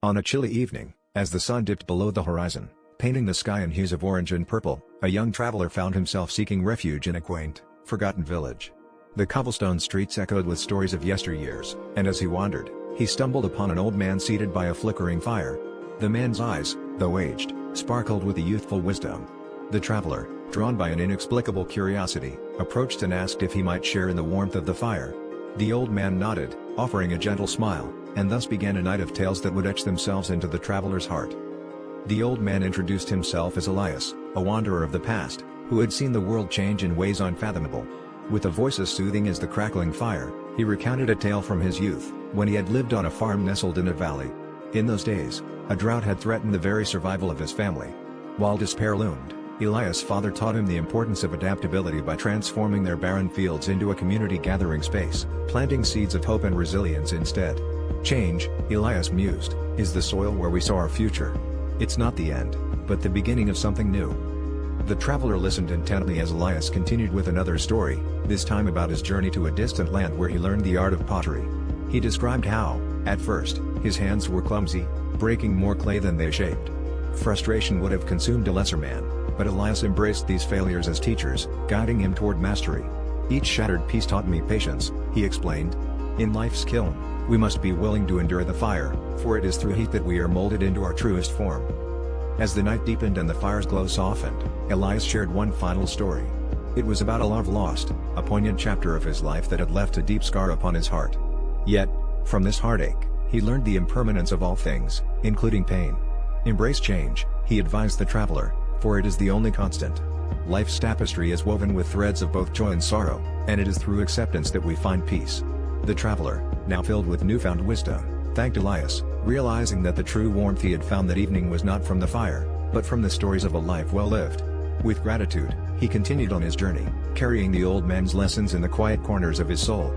On a chilly evening, as the sun dipped below the horizon, painting the sky in hues of orange and purple, a young traveler found himself seeking refuge in a quaint, forgotten village. The cobblestone streets echoed with stories of yesteryears, and as he wandered, he stumbled upon an old man seated by a flickering fire. The man's eyes, though aged, sparkled with a youthful wisdom. The traveler, drawn by an inexplicable curiosity, approached and asked if he might share in the warmth of the fire. The old man nodded, offering a gentle smile, and thus began a night of tales that would etch themselves into the traveler's heart. The old man introduced himself as Elias, a wanderer of the past, who had seen the world change in ways unfathomable. With a voice as soothing as the crackling fire, he recounted a tale from his youth, when he had lived on a farm nestled in a valley. In those days, a drought had threatened the very survival of his family. While despair loomed, Elias' father taught him the importance of adaptability by transforming their barren fields into a community gathering space, planting seeds of hope and resilience instead. Change, Elias mused, is the soil where we sow our future. It's not the end, but the beginning of something new. The traveler listened intently as Elias continued with another story, this time about his journey to a distant land where he learned the art of pottery. He described how, at first, his hands were clumsy, breaking more clay than they shaped. Frustration would have consumed a lesser man, but Elias embraced these failures as teachers, guiding him toward mastery. Each shattered piece taught me patience, he explained. In life's kiln, we must be willing to endure the fire, for it is through heat that we are molded into our truest form. As the night deepened and the fire's glow softened, Elias shared one final story. It was about a love lost, a poignant chapter of his life that had left a deep scar upon his heart. Yet, from this heartache, he learned the impermanence of all things, including pain. Embrace change, he advised the traveler, for it is the only constant. Life's tapestry is woven with threads of both joy and sorrow, and it is through acceptance that we find peace. The traveler, now filled with newfound wisdom, thanked Elias, realizing that the true warmth he had found that evening was not from the fire, but from the stories of a life well lived. With gratitude, he continued on his journey, carrying the old man's lessons in the quiet corners of his soul.